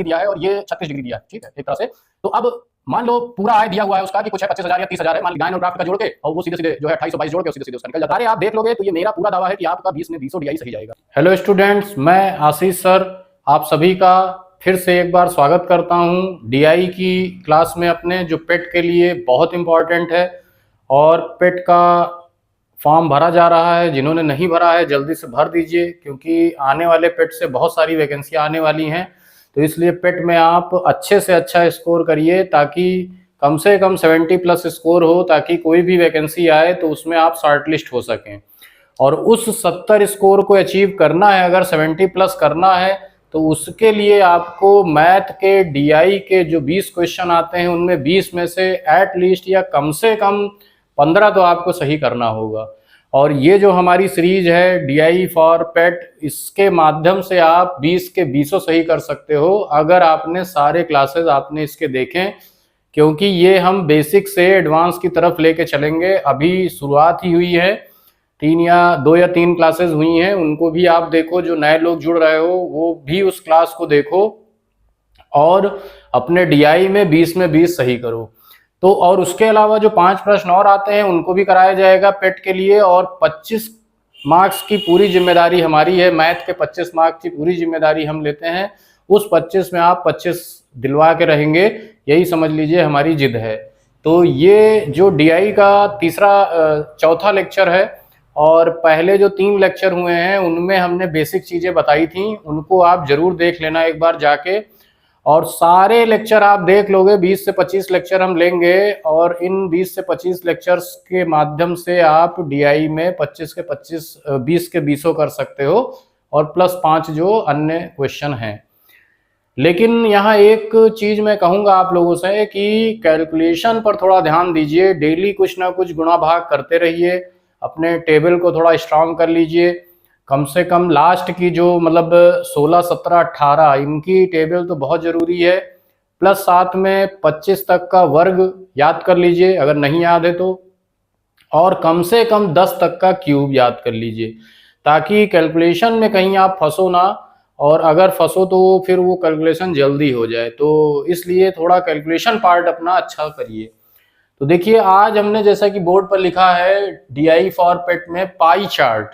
दिया है और ये 36 डिग्री दिया है, ठीक है, एक तरह से। तो अब मान लो पूरा आय दिया हुआ है उसका कि कुछ है 25,000 या 30,000 है, मान ली गायन और ग्राफ का जोड़ के, और वो सीधे सीधे जो है 2822 जोड़ के सीधे सीधे उसका निकल जाता है। आप देख लोगे तो ये मेरा पूरा दावा है कि आपका 20 में 20 डीआई सही जाएगा। हेलो स्टूडेंट्स, मैं आशीष सर आप सभी का फिर से एक बार स्वागत करता हूं डीआई की क्लास में अपने, जो पेट के लिए बहुत इंपॉर्टेंट है। और पेट का फॉर्म भरा जा रहा है, जिन्होंने नहीं भरा है जल्दी से भर दीजिए, क्योंकि आने वाले पेट से बहुत सारी वैकेंसियां आने वाली हैं। तो इसलिए पेट में आप अच्छे से अच्छा स्कोर करिए, ताकि कम से कम 70 प्लस स्कोर हो, ताकि कोई भी वैकेंसी आए तो उसमें आप शॉर्ट लिस्ट हो सकें। और उस 70 स्कोर को अचीव करना है, अगर 70 प्लस करना है, तो उसके लिए आपको मैथ के डीआई के जो 20 क्वेश्चन आते हैं उनमें 20 में से एट लीस्ट या कम से कम 15 तो आपको सही करना होगा। और ये जो हमारी सीरीज है डीआई फॉर पेट, इसके माध्यम से आप 20 के 20 सही कर सकते हो, अगर आपने सारे क्लासेस आपने इसके देखें, क्योंकि ये हम बेसिक से एडवांस की तरफ लेके चलेंगे। अभी शुरुआत ही हुई है, 2 या 3 क्लासेस हुई हैं, उनको भी आप देखो। जो नए लोग जुड़ रहे हो वो भी उस क्लास को देखो और अपने डीआई में 20 में 20 सही करो। तो और उसके अलावा जो 5 प्रश्न और आते हैं उनको भी कराया जाएगा पेट के लिए, और 25 मार्क्स की पूरी जिम्मेदारी हमारी है। मैथ के 25 मार्क्स की पूरी जिम्मेदारी हम लेते हैं। उस 25 में आप 25 दिलवा के रहेंगे, यही समझ लीजिए हमारी जिद है। तो ये जो डीआई का चौथा लेक्चर है, और पहले जो 3 लेक्चर हुए हैं उनमें हमने बेसिक चीज़ें बताई थी, उनको आप जरूर देख लेना एक बार जाके। और सारे लेक्चर आप देख लोगे, 20 से 25 लेक्चर हम लेंगे, और इन 20 से 25 लेक्चर्स के माध्यम से आप डीआई में 25 के 25 20 के 20 कर सकते हो, और प्लस 5 जो अन्य क्वेश्चन हैं। लेकिन यहाँ एक चीज़ मैं कहूँगा आप लोगों से कि कैलकुलेशन पर थोड़ा ध्यान दीजिए। डेली कुछ ना कुछ गुणा भाग करते रहिए, अपने टेबल को थोड़ा स्ट्रांग कर लीजिए। कम से कम लास्ट की जो 16, 17, 18 इनकी टेबल तो बहुत ज़रूरी है। प्लस साथ में 25 तक का वर्ग याद कर लीजिए अगर नहीं याद है तो, और कम से कम 10 तक का क्यूब याद कर लीजिए, ताकि कैलकुलेशन में कहीं आप फंसो ना, और अगर फंसो तो फिर वो कैलकुलेशन जल्दी हो जाए। तो इसलिए थोड़ा कैलकुलेशन पार्ट अपना अच्छा करिए। तो देखिए, आज हमने जैसा कि बोर्ड पर लिखा है डीआई फॉर पेट में पाई चार्ट,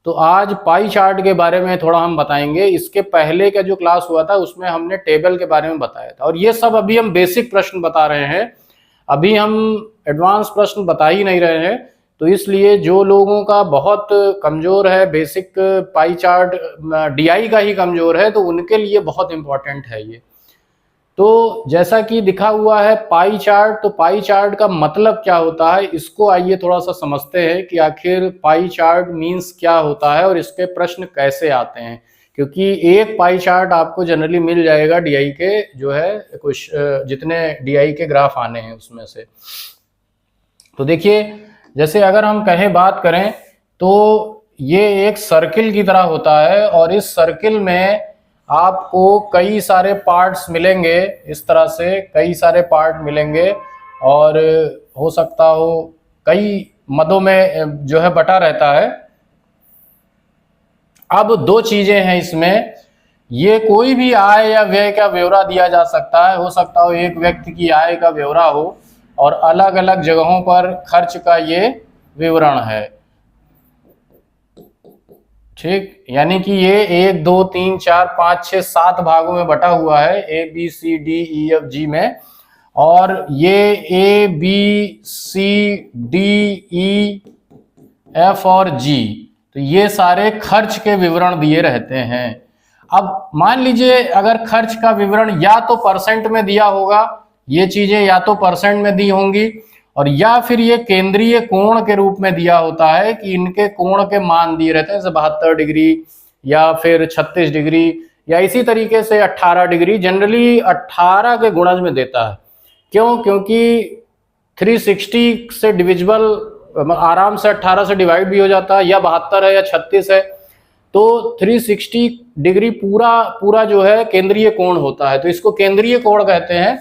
तो आज पाई चार्ट के बारे में थोड़ा हम बताएंगे। इसके पहले का जो क्लास हुआ था उसमें हमने टेबल के बारे में बताया था, और ये सब अभी हम बेसिक प्रश्न बता रहे हैं, अभी हम एडवांस प्रश्न बता ही नहीं रहे हैं। तो इसलिए जो लोगों का बहुत कमजोर है, बेसिक पाई चार्ट डीआई का ही कमजोर है, तो उनके लिए बहुत इंपॉर्टेंट है ये। तो जैसा कि दिखा हुआ है पाई चार्ट, तो पाई चार्ट का मतलब क्या होता है, इसको आइए थोड़ा सा समझते हैं कि आखिर पाई चार्ट मीन्स क्या होता है और इसके प्रश्न कैसे आते हैं। क्योंकि एक पाई चार्ट आपको जनरली मिल जाएगा डीआई के, जो है कुछ जितने डीआई के ग्राफ आने हैं उसमें से। तो देखिए, जैसे अगर हम बात करें तो ये एक सर्किल की तरह होता है, और इस सर्किल में आपको कई सारे पार्ट्स मिलेंगे। इस तरह से कई सारे पार्ट मिलेंगे, और हो सकता हो कई मदों में जो है बटा रहता है। अब 2 चीजें हैं इसमें, ये कोई भी आय या व्यय का ब्यौरा दिया जा सकता है। हो सकता हो एक व्यक्ति की आय का ब्यौरा हो, और अलग अलग जगहों पर खर्च का ये विवरण है, ठीक। यानी कि ये 1, 2, 3, 4, 5, 6, 7 भागों में बटा हुआ है, A B C D E F G में। और ये A B C D E F और जी, तो ये सारे खर्च के विवरण दिए रहते हैं। अब मान लीजिए अगर खर्च का विवरण या तो परसेंट में दिया होगा, ये चीजें या तो परसेंट में दी होंगी, और या फिर ये केंद्रीय कोण के रूप में दिया होता है कि इनके कोण के मान दिए रहते हैं, जैसे 72 डिग्री या फिर 36 डिग्री, या इसी तरीके से 18 डिग्री। जनरली 18 के गुणज में देता है। क्यों? क्योंकि 360 से डिविजिबल आराम से 18 से डिवाइड भी हो जाता है, या 72 है या 36 है, तो 360 डिग्री पूरा जो है केंद्रीय कोण होता है, तो इसको केंद्रीय कोण कहते हैं।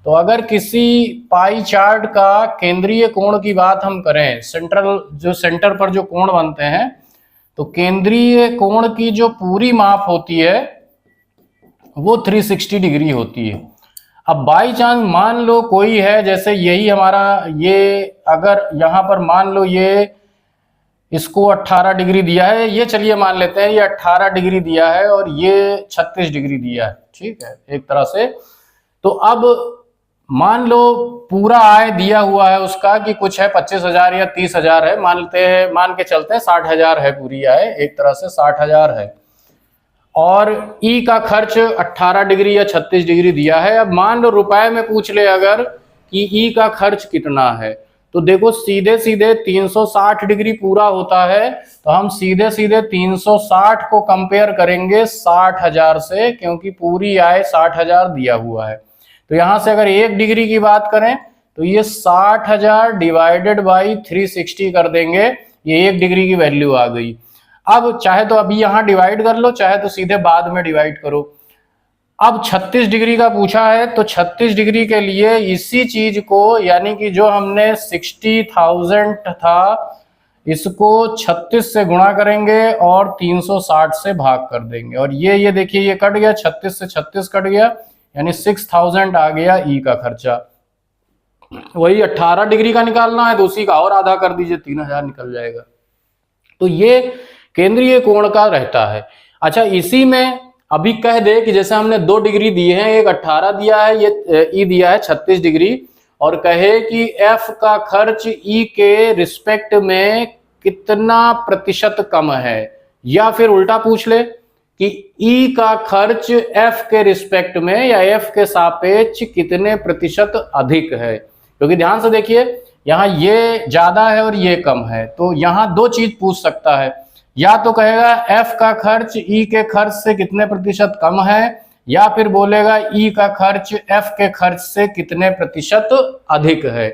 तो अगर किसी पाई चार्ट का केंद्रीय कोण की बात हम करें, सेंटर पर जो कोण बनते हैं, तो केंद्रीय कोण की जो पूरी माप होती है वो 360 डिग्री होती है। अब बाई चांस मान लो कोई है, जैसे यही हमारा ये, अगर यहाँ पर मान लो ये इसको 18 डिग्री दिया है, ये चलिए मान लेते हैं ये 18 डिग्री दिया है और ये 36 डिग्री दिया है, ठीक है, एक तरह से। तो अब मान लो पूरा आय दिया हुआ है उसका कि कुछ है 25,000 या 30,000 है, मान के चलते हैं 60,000 है पूरी आय, एक तरह से 60,000 है। और ई का खर्च 18 डिग्री या 36 डिग्री दिया है। अब मान लो रुपए में पूछ ले अगर कि ई का खर्च कितना है, तो देखो सीधे सीधे 360 डिग्री पूरा होता है, तो हम सीधे सीधे 360 को कंपेयर करेंगे 60,000 से, क्योंकि पूरी आय 60,000 दिया हुआ है। तो यहां से अगर 1 डिग्री की बात करें तो ये 60,000 डिवाइडेड बाई 360 कर देंगे, ये 1 डिग्री की वैल्यू आ गई। अब चाहे तो अभी यहां डिवाइड कर लो, चाहे तो सीधे बाद में डिवाइड करो। अब 36 डिग्री का पूछा है, तो 36 डिग्री के लिए इसी चीज को, यानी कि जो हमने 60,000 था, इसको 36 से गुणा करेंगे और 360 से भाग कर देंगे, और ये देखिए ये कट गया, 36 से 36 कट गया, यानी 6,000 आ गया ई का खर्चा। वही 18 डिग्री का निकालना है तो उसी का और आधा कर दीजिए, 3,000 निकल जाएगा। तो ये केंद्रीय कोण का रहता है। अच्छा, इसी में अभी कह दे कि जैसे हमने 2 डिग्री दिए हैं, एक 18 दिया है, ये ई दिया है 36 डिग्री, और कहे कि एफ का खर्च ई के रिस्पेक्ट में कितना प्रतिशत कम है, या फिर उल्टा पूछ ले कि ई का खर्च एफ के रिस्पेक्ट में या एफ के सापेक्ष कितने प्रतिशत अधिक है। क्योंकि ध्यान से देखिए यहाँ ये ज्यादा है और ये कम है, तो यहाँ 2 चीज पूछ सकता है, या तो कहेगा एफ का खर्च ई के खर्च से कितने प्रतिशत कम है, या फिर बोलेगा ई का खर्च एफ के खर्च से कितने प्रतिशत अधिक है।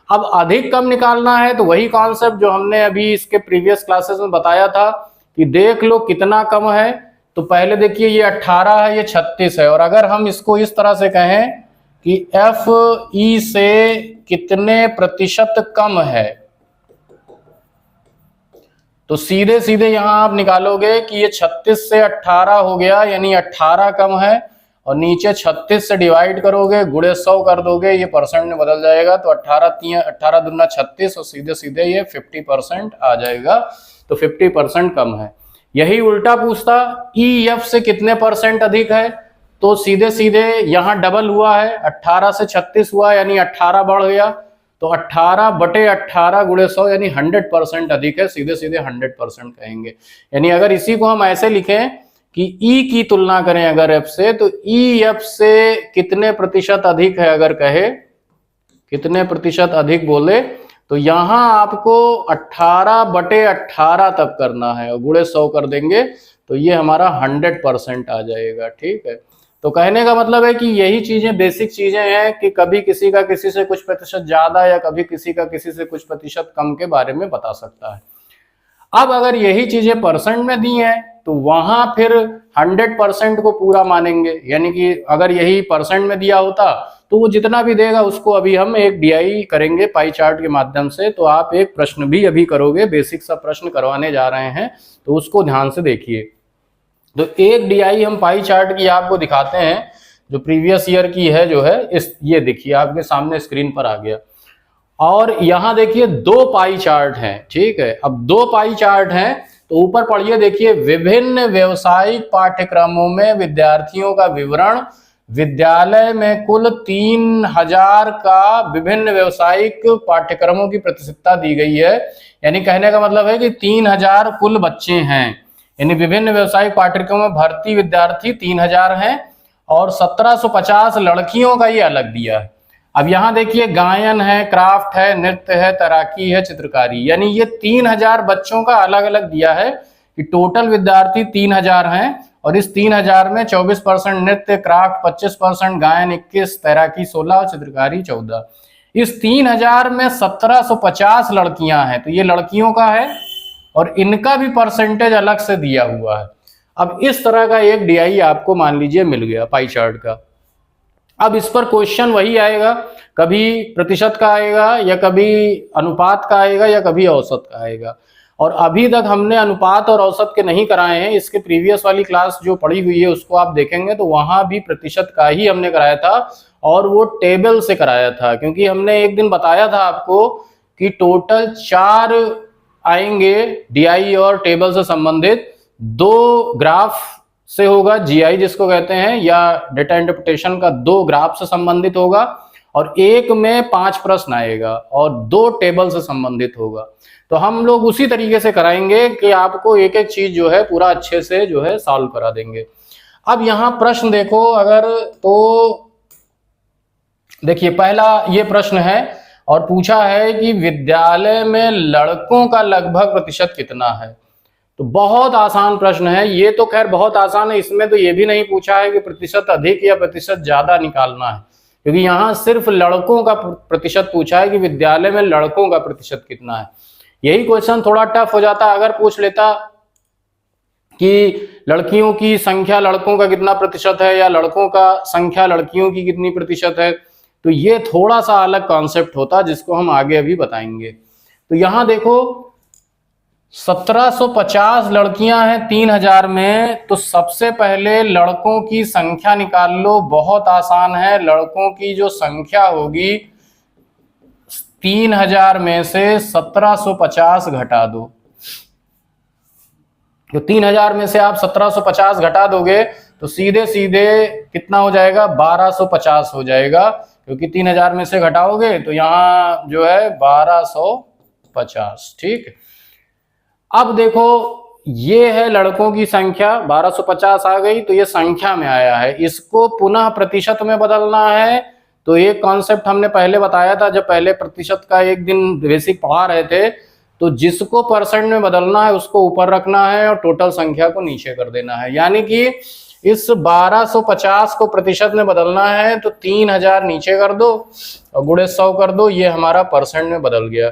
अब अधिक कम निकालना है तो वही कॉन्सेप्ट जो हमने अभी इसके प्रीवियस क्लासेस में बताया था कि देख लो कितना कम है। तो पहले देखिए ये 18 है, ये 36 है, और अगर हम इसको इस तरह से कहें कि एफ ई से कितने प्रतिशत कम है, तो सीधे सीधे यहां आप निकालोगे कि ये 36 से 18 हो गया, यानी 18 कम है, और नीचे 36 से डिवाइड करोगे, गुणे 100 कर दोगे, ये परसेंट में बदल जाएगा, तो 18 दूना 36, और सीधे सीधे ये 50% आ जाएगा, तो 50% कम है। यही उल्टा पूछता ई एफ से कितने परसेंट अधिक है, तो सीधे सीधे यहां डबल हुआ है, 18 से 36 हुआ, यानी 18 बढ़ गया, तो 18 बटे 18 गुणे 100, यानी 100% अधिक है, सीधे सीधे 100% कहेंगे। यानी अगर इसी को हम ऐसे लिखें कि ई की तुलना करें अगर एफ से, तो ई एफ से कितने प्रतिशत अधिक है, अगर कहे कितने प्रतिशत अधिक बोले, तो यहां आपको 18 बटे 18 तक करना है और गुणे 100 कर देंगे, तो ये हमारा 100% आ जाएगा। ठीक है, तो कहने का मतलब है कि यही चीजें बेसिक चीजें हैं कि कभी किसी का किसी से कुछ प्रतिशत ज्यादा या कभी किसी का किसी से कुछ प्रतिशत कम के बारे में बता सकता है। अब अगर यही चीजें परसेंट में दी हैं तो वहां फिर 100% को पूरा मानेंगे, यानी कि अगर यही परसेंट में दिया होता तो वो जितना भी देगा उसको अभी हम एक डीआई करेंगे पाई चार्ट के माध्यम से। तो आप एक प्रश्न भी अभी करोगे, बेसिक सा प्रश्न करवाने जा रहे हैं, तो उसको ध्यान से देखिए। तो एक डीआई हम पाई चार्ट की आपको दिखाते हैं, जो प्रीवियस ईयर की है, जो है इस, ये देखिए आपके सामने स्क्रीन पर आ गया, और यहां देखिए 2 पाई चार्ट हैं। ठीक है, अब 2 पाई चार्ट हैं, तो ऊपर पढ़िए, देखिए विभिन्न व्यावसायिक पाठ्यक्रमों में विद्यार्थियों का विवरण, विद्यालय में कुल 3000 का विभिन्न व्यावसायिक पाठ्यक्रमों की प्रतिशतता दी गई है। यानी कहने का मतलब है कि 3000 कुल बच्चे हैं, यानी विभिन्न व्यावसायिक पाठ्यक्रमों में भर्ती विद्यार्थी 3000 हैं, और 1750 लड़कियों का ये अलग दिया है। अब यहाँ देखिए गायन है, क्राफ्ट है, नृत्य है, तैराकी है, चित्रकारी, यानी ये 3000 बच्चों का अलग अलग दिया है कि टोटल विद्यार्थी 3000 हैं, और इस 3000 में 24% नृत्य, क्राफ्ट 25%, गायन 21%, तैराकी 16% और चित्रकारी 14%। इस 3000 में 1750 लड़कियां हैं, तो ये लड़कियों का है और इनका भी परसेंटेज अलग से दिया हुआ है। अब इस तरह का एक डीआई आपको मान लीजिए मिल गया पाई चार्ट का। अब इस पर क्वेश्चन वही आएगा, कभी प्रतिशत का आएगा, या कभी अनुपात का आएगा, या कभी औसत का आएगा। और अभी तक हमने अनुपात और औसत के नहीं कराए हैं। इसके प्रीवियस वाली क्लास जो पड़ी हुई है उसको आप देखेंगे तो वहां भी प्रतिशत का ही हमने कराया था, और वो टेबल से कराया था, क्योंकि हमने एक दिन बताया था आपको कि टोटल 4 आएंगे डीआई और टेबल से संबंधित, 2 ग्राफ से होगा जीआई जिसको कहते हैं, या डेटा इंटरप्रिटेशन का 2 ग्राफ से संबंधित होगा, और एक में 5 प्रश्न आएगा और 2 टेबल से संबंधित होगा। तो हम लोग उसी तरीके से कराएंगे कि आपको एक एक चीज जो है पूरा अच्छे से जो है सॉल्व करा देंगे। अब यहाँ प्रश्न देखो अगर, तो देखिए पहला ये प्रश्न है और पूछा है कि विद्यालय में लड़कों का लगभग प्रतिशत कितना है। तो बहुत आसान प्रश्न है ये, तो खैर बहुत आसान है, इसमें तो ये भी नहीं पूछा है कि प्रतिशत अधिक या प्रतिशत ज्यादा निकालना है, क्योंकि यहाँ सिर्फ लड़कों का प्रतिशत पूछा है कि विद्यालय में लड़कों का प्रतिशत कितना है। यही क्वेश्चन थोड़ा टफ हो जाता अगर पूछ लेता कि लड़कियों की संख्या लड़कों का कितना प्रतिशत है या लड़कों का संख्या लड़कियों की कितनी प्रतिशत है, तो ये थोड़ा सा अलग कॉन्सेप्ट होता जिसको हम आगे अभी बताएंगे। तो यहां देखो 1750 लड़कियां हैं 3000 में, तो सबसे पहले लड़कों की संख्या निकाल लो। बहुत आसान है, लड़कों की जो संख्या होगी 3000 में से 1750 घटा दो। तो 3000 में से आप 1750 घटा दोगे तो सीधे सीधे कितना हो जाएगा, 1250 हो जाएगा, क्योंकि 3000 में से घटाओगे तो यहां जो है 1250। ठीक है, अब देखो ये है लड़कों की संख्या 1250 आ गई, तो ये संख्या में आया है, इसको पुनः प्रतिशत में बदलना है। तो एक कॉन्सेप्ट हमने पहले बताया था जब पहले प्रतिशत का एक दिन बेसिक पढ़ा रहे थे, तो जिसको परसेंट में बदलना है उसको ऊपर रखना है और टोटल संख्या को नीचे कर देना है। यानी कि इस 1250 को प्रतिशत में बदलना है तो 3000 नीचे कर दो और गुणे 100 कर दो, ये हमारा परसेंट में बदल गया।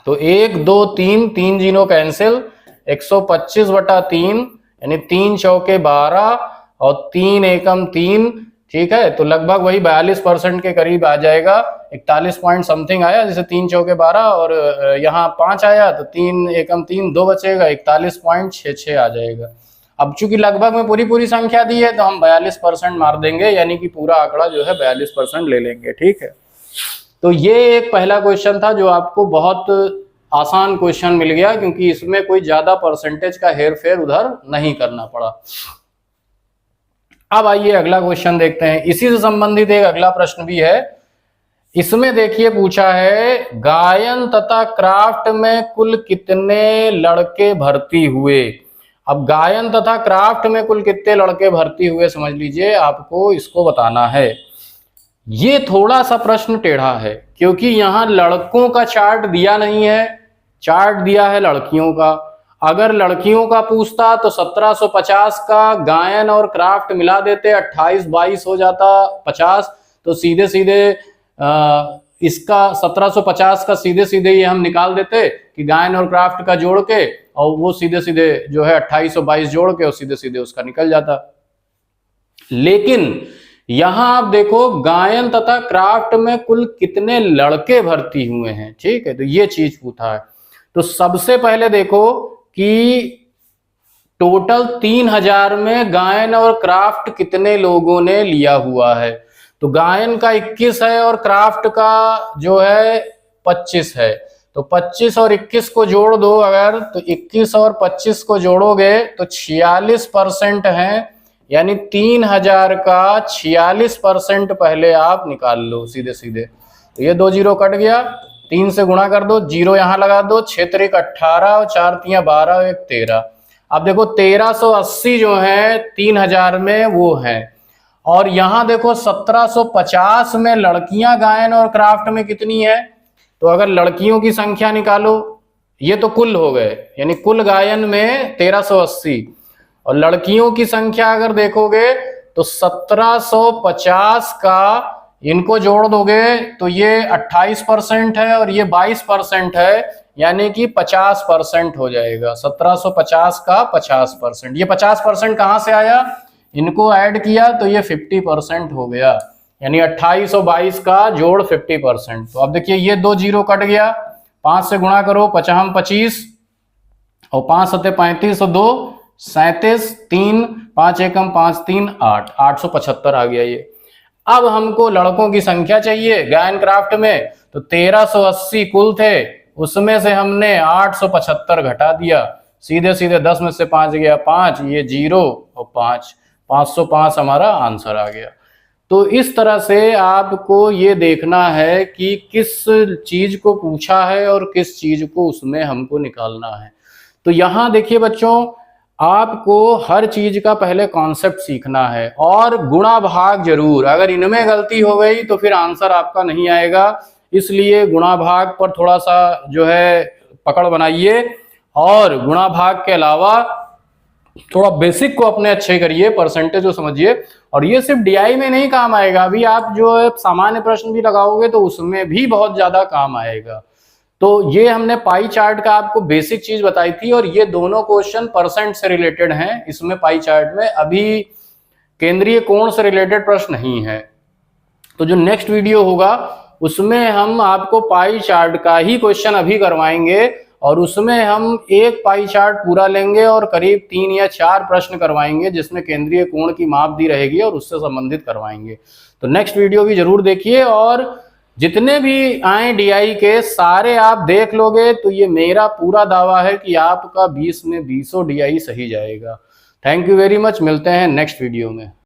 तो 1 2 3 3 जीरो कैंसिल, 125/3 यानी 3 चौके 12 और 3 एकम 3। ठीक है, तो लगभग वही 42% के करीब आ जाएगा, 41 पॉइंट समथिंग आया, जैसे 3 चौके 12 और यहाँ 5 आया तो 3 एकम 3 2 बचेगा, 41.66 आ जाएगा। अब चूंकि लगभग में पूरी संख्या दी है तो हम 42% मार देंगे, यानी कि पूरा आंकड़ा जो है 42% ले लेंगे। ठीक है, तो ये एक पहला क्वेश्चन था जो आपको बहुत आसान क्वेश्चन मिल गया, क्योंकि इसमें कोई ज्यादा परसेंटेज का हेर फेर उधर नहीं करना पड़ा। अब आइए अगला क्वेश्चन देखते हैं, इसी से संबंधित एक अगला प्रश्न भी है। इसमें देखिए पूछा है गायन तथा क्राफ्ट में कुल कितने लड़के भर्ती हुए। अब गायन तथा क्राफ्ट में कुल कितने लड़के भर्ती हुए समझ लीजिए, आपको इसको बताना है। ये थोड़ा सा प्रश्न टेढ़ा है क्योंकि यहां लड़कों का चार्ट दिया नहीं है, चार्ट दिया है लड़कियों का। अगर लड़कियों का पूछता तो 1750 का गायन और क्राफ्ट मिला देते, 28 22 हो जाता 50, तो सीधे सीधे इसका 1750 का सीधे सीधे ये हम निकाल देते कि गायन और क्राफ्ट का जोड़ के, और वो सीधे सीधे जो है 28 और 22 जोड़ के और सीधे सीधे उसका निकल जाता। लेकिन यहां आप देखो गायन तथा क्राफ्ट में कुल कितने लड़के भर्ती हुए हैं। ठीक है, तो ये चीज पूछा है। तो सबसे पहले देखो कि टोटल 3000 में गायन और क्राफ्ट कितने लोगों ने लिया हुआ है। तो गायन का 21 है और क्राफ्ट का जो है 25 है, तो 25 और 21 को जोड़ दो अगर, तो 21 और 25 को जोड़ोगे तो 46% है, यानी 3000 का 46% पहले आप निकाल लो सीधे सीधे। तो ये 2 जीरो कट गया, 3 से गुणा कर दो, जीरो यहां लगा दो, 6 3 18 और 4 3 12 और 1 13। अब देखो 1380 जो है 3000 में वो है, और यहां देखो 1750 में लड़कियां गायन और क्राफ्ट में कितनी है। तो अगर लड़कियों की संख्या निकालो, ये तो कुल हो गए, यानी कुल गायन में 1380, और लड़कियों की संख्या अगर देखोगे तो 1750 का इनको जोड़ दोगे तो ये 28% है और ये 22% है, यानी कि 50% हो जाएगा। 1750 का 50%, ये 50% कहां से आया, इनको ऐड किया तो ये 50% हो गया, यानी 28 और 22 का जोड़ 50%। तो अब देखिए ये 2 जीरो कट गया, 5 से गुणा करो, 5 25, और 5 सत्ते 35 और 2 37, 3 5 एकम 5 3 8, 875 आ गया ये। अब हमको लड़कों की संख्या चाहिए गायनक्राफ्ट में, तो 1380 कुल थे, उसमें से हमने 875 घटा दिया, सीधे सीधे 10 में से 5 गया 5, ये 0 और 5, 505 हमारा आंसर आ गया। तो इस तरह से आपको ये देखना है कि किस चीज को पूछा है और किस चीज को उसमें हमको निकालना है। तो यहाँ देखिए बच्चों, आपको हर चीज का पहले कॉन्सेप्ट सीखना है और गुणा भाग जरूर, अगर इनमें गलती हो गई तो फिर आंसर आपका नहीं आएगा, इसलिए गुणा भाग पर थोड़ा सा जो है पकड़ बनाइए, और गुणा भाग के अलावा थोड़ा बेसिक को अपने अच्छे करिए, परसेंटेज को समझिए। और ये सिर्फ डीआई में नहीं काम आएगा, अभी आप जो है सामान्य प्रश्न भी लगाओगे तो उसमें भी बहुत ज्यादा काम आएगा। तो ये हमने पाई चार्ट का आपको बेसिक चीज बताई थी, और ये दोनों क्वेश्चन परसेंट से रिलेटेड हैं इसमें पाई चार्ट में, अभी केंद्रीय कोण से रिलेटेड प्रश्न नहीं है। तो जो नेक्स्ट वीडियो होगा उसमें हम आपको पाई चार्ट का ही क्वेश्चन अभी करवाएंगे, और उसमें हम एक पाई चार्ट पूरा लेंगे और करीब 3 या 4 प्रश्न करवाएंगे जिसमें केंद्रीय कोण की माप दी रहेगी और उससे संबंधित करवाएंगे। तो नेक्स्ट वीडियो भी जरूर देखिए, और जितने भी आए डीआई के सारे आप देख लोगे तो ये मेरा पूरा दावा है कि आपका 20 में 20 डीआई सही जाएगा। थैंक यू वेरी मच, मिलते हैं नेक्स्ट वीडियो में।